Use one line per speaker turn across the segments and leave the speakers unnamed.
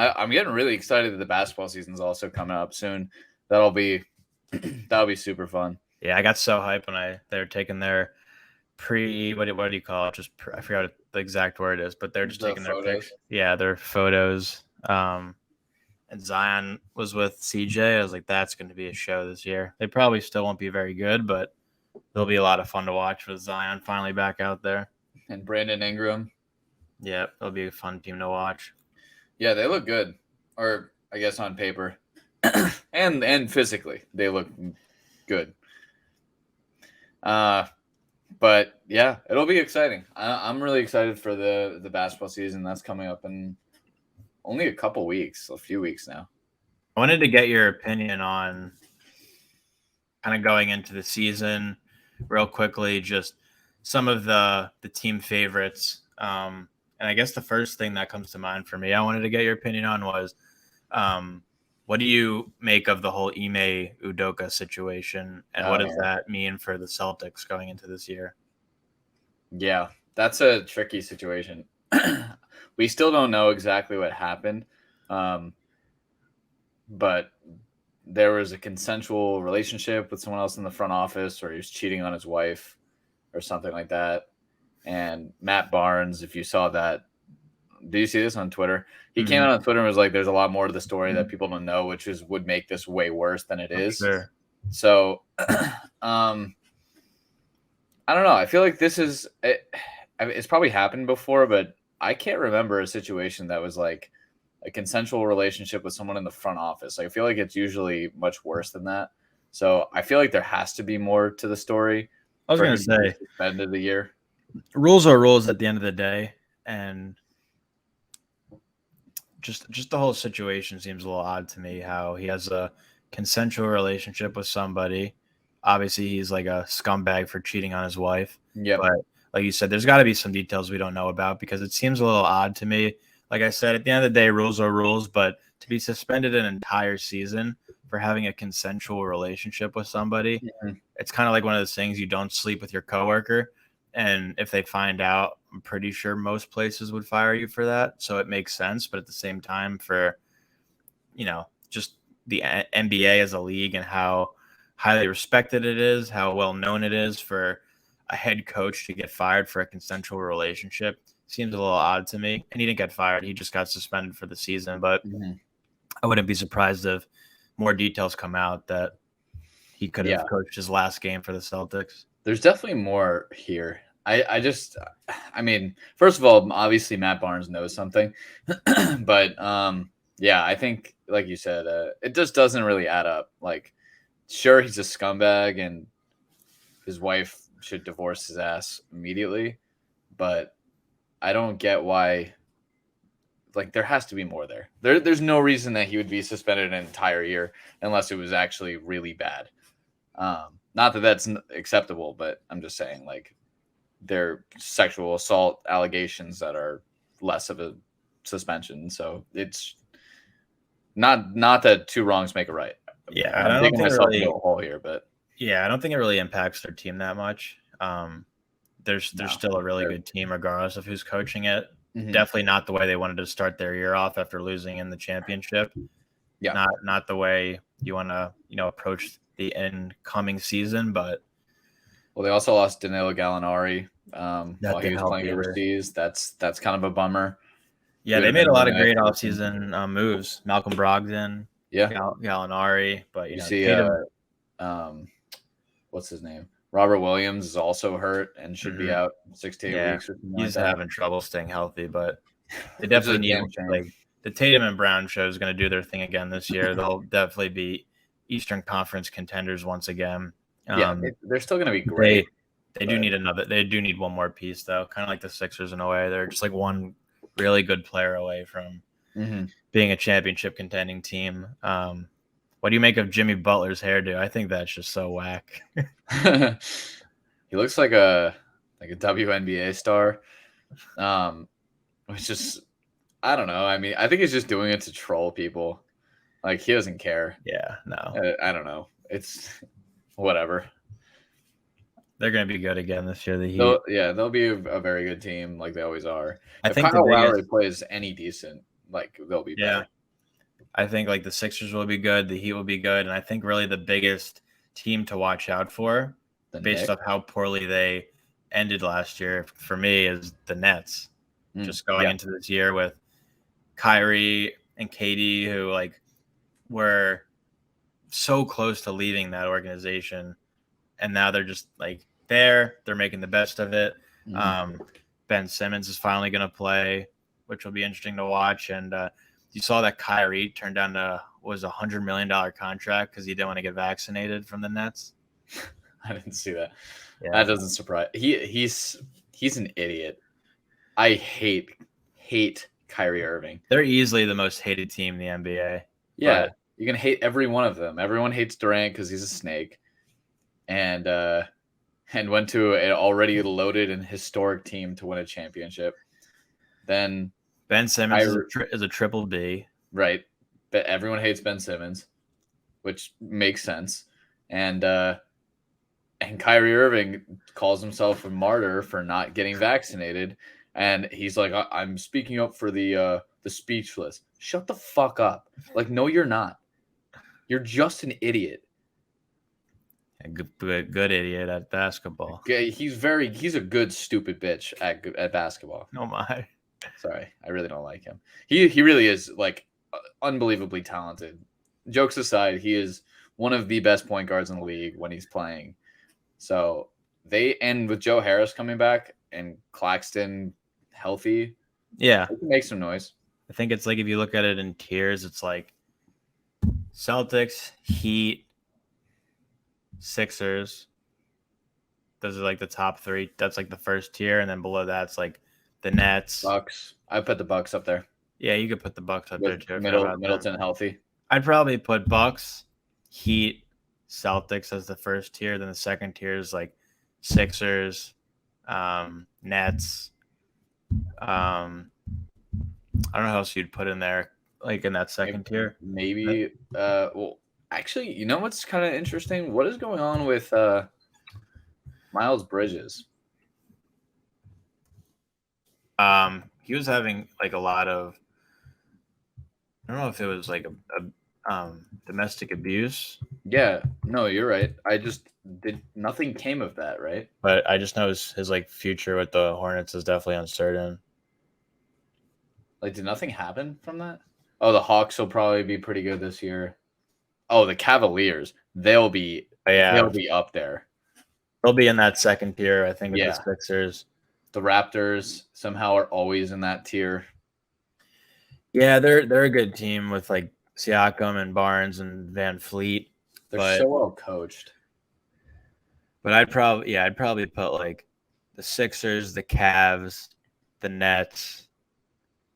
I'm getting really excited that the basketball season's also coming up soon. That'll be super fun.
Yeah, I got so hyped when they were taking their what do you call it? I forgot what the exact word is, but they're just
The
taking their
photos.
picture. Yeah, their photos. And Zion was with CJ. I was like, that's going to be a show this year. They probably still won't be very good, but it'll be a lot of fun to watch with Zion finally back out there.
And Brandon Ingram.
Yeah, it'll be a fun team to watch.
Yeah, they look good, or I guess on paper, and physically they look good. But yeah, it'll be exciting. I'm really excited for the basketball season that's coming up in only a few weeks now.
I wanted to get your opinion on kind of going into the season real quickly, just some of the team favorites. And I guess the first thing that comes to mind for me, I wanted to get your opinion on was what do you make of the whole Ime Udoka situation, and what does that mean for the Celtics going into this year?
Yeah, that's a tricky situation. We still don't know exactly what happened, but there was a consensual relationship with someone else in the front office, or he was cheating on his wife or something like that. And Matt Barnes, if you saw that, do you see this on Twitter? He came out on Twitter and was like, there's a lot more to the story that people don't know, which would make this way worse than it is.
Sure.
So, I don't know. I feel like it's probably happened before, but I can't remember a situation that was like a consensual relationship with someone in the front office. Like, I feel like it's usually much worse than that. So I feel like there has to be more to the story.
I was going to say,
end of the year.
Rules are rules at the end of the day, and just the whole situation seems a little odd to me. How he has a consensual relationship with somebody. Obviously, he's like a scumbag for cheating on his wife.
Yeah,
but like you said, there's got to be some details we don't know about, because it seems a little odd to me. Like I said, at the end of the day, rules are rules, but to be suspended an entire season for having a consensual relationship with somebody, it's kind of like one of those things, you don't sleep with your coworker. And if they find out, I'm pretty sure most places would fire you for that. So it makes sense. But at the same time, for, just the NBA as a league and how highly respected it is, how well known it is for a head coach to get fired for a consensual relationship, seems a little odd to me. And he didn't get fired. He just got suspended for the season. But I wouldn't be surprised if more details come out that he could have coached his last game for the Celtics.
There's definitely more here. I mean, first of all, obviously Matt Barnes knows something, but yeah, I think, like you said, it just doesn't really add up. Like, sure, he's a scumbag and his wife should divorce his ass immediately, but I don't get why. Like, there has to be more there. There's no reason that he would be suspended an entire year unless it was actually really bad. Not that that's acceptable, but I'm just saying, like, they're sexual assault allegations that are less of a suspension. So it's not that two wrongs make a right.
Yeah,
I'm digging myself into a hole here, but
yeah, I don't think it really impacts their team that much. There's still a really good team regardless of who's coaching it. Definitely not the way they wanted to start their year off after losing in the championship. Yeah, not the way you want to approach the incoming season. But
well, they also lost Danilo Gallinari while he was playing overseas. That's kind of a bummer.
Yeah, they made a lot of great offseason moves. Malcolm Brogdon, Gallinari, but
you see, what's his name? Robert Williams is also hurt and should be out 6 to 8 weeks. Or
he's having trouble staying healthy, but they definitely need, like, the Tatum and Brown show is going to do their thing again this year. They'll definitely be Eastern Conference contenders once again.
They're still going to be great.
They do need one more piece, though. Kind of like the Sixers in a way. They're just like one really good player away from being a championship contending team. What do you make of Jimmy Butler's hairdo? I think that's just so whack.
He looks like a WNBA star. Which just, I don't know. I mean, I think he's just doing it to troll people. Like, he doesn't care.
Yeah, no.
I don't know. It's whatever.
They're going to be good again this year. The Heat.
They'll be a very good team, like they always are. If Kyle Lowry plays any decent, like they'll be
Yeah.
better.
I think like the Sixers will be good, the Heat will be good, and I think really the biggest team to watch out for,
The
based
Knicks.
off how poorly they ended last year, for me, is the Nets. Just going
Yeah.
into this year with Kyrie and KD, who like were so close to leaving that organization, and now they're just like there. They're making the best of it.
Mhm.
Ben Simmons is finally going to play, which will be interesting to watch. And you saw that Kyrie turned down $100 million contract because he didn't want to get vaccinated from the Nets.
I didn't see that.
Yeah,
That doesn't surprise. He's an idiot. I hate Kyrie Irving.
they're easily the most hated team in the NBA.
Yeah,
But
you can hate every one of them. Everyone hates Durant because he's a snake, and went to an already loaded and historic team to win a championship. Then
Ben Simmons
Kyrie,
is a triple B.
right, but everyone hates Ben Simmons, which makes sense, and Kyrie Irving calls himself a martyr for not getting vaccinated, and he's like, I'm speaking up for the speechless." Shut the fuck up! Like, no, you're not. You're just an idiot.
A good idiot at basketball.
Okay, he's a good stupid bitch at basketball.
Oh my.
Sorry, I really don't like him. He really is like unbelievably talented. Jokes aside, he is one of the best point guards in the league when he's playing. So they end with Joe Harris coming back and Claxton healthy.
Yeah.
They can make some noise.
I think it's like if you look at it in tiers, it's like Celtics, Heat, Sixers. Those are like the top three. That's like the first tier, and then below that's like the Nets.
Bucks. I put the Bucks up there.
Yeah, you could put the Bucks up there
With
too.
Middleton healthy.
I'd probably put Bucks, Heat, Celtics as the first tier. Then the second tier is like Sixers, Nets. I don't know how else you'd put in there, like in that second tier.
Maybe. Well, actually, you know what's kind of interesting? What is going on with Miles Bridges?
He was having like a lot of, I don't know if it was like a domestic abuse.
Yeah, no, you're right. Nothing came of that, right?
But I just know his like future with the Hornets is definitely uncertain.
Like, did nothing happen from that? Oh, the Hawks will probably be pretty good this year. Oh, the Cavaliers, they'll be up there.
They'll be in that second tier, I think, with
Yeah.
the Sixers.
The Raptors somehow are always in that tier.
Yeah, they're a good team with like Siakam and Barnes and Van Fleet.
They're so well coached.
But I'd probably put like the Sixers, the Cavs, the Nets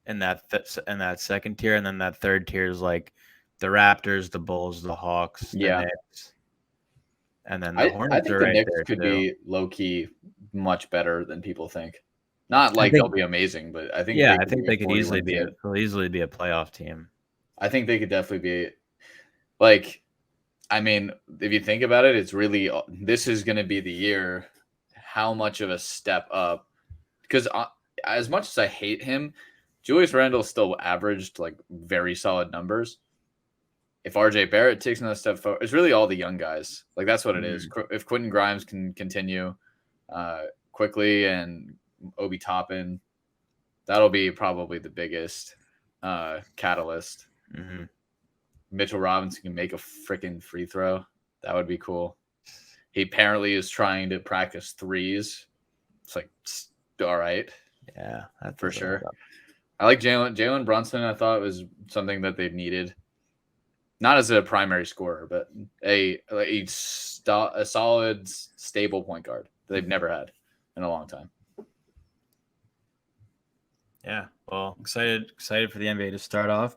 in that second tier, and then that third tier is like the Raptors, the Bulls, the Hawks, the Knicks, and then the Hornets.
I think the Knicks could be low key much better than people think. Not like they'll be amazing, but I think
they could easily be a playoff team.
I think they could definitely be like. I mean, if you think about it, it's really this is going to be the year. How much of a step up? Because as much as I hate him, Julius Randle still averaged like very solid numbers. If RJ Barrett takes another step forward, it's really all the young guys. Like that's what it is. If Quentin Grimes can continue quickly and Obi Toppin, that'll be probably the biggest catalyst.
Mm-hmm.
Mitchell Robinson can make a freaking free throw. That would be cool. He apparently is trying to practice threes. It's like, all right.
Yeah,
for sure. I like Jalen Brunson. I thought was something that they've needed. Not as a primary scorer, but a solid, stable point guard that they've never had in a long time.
Yeah, well, excited for the NBA to start off.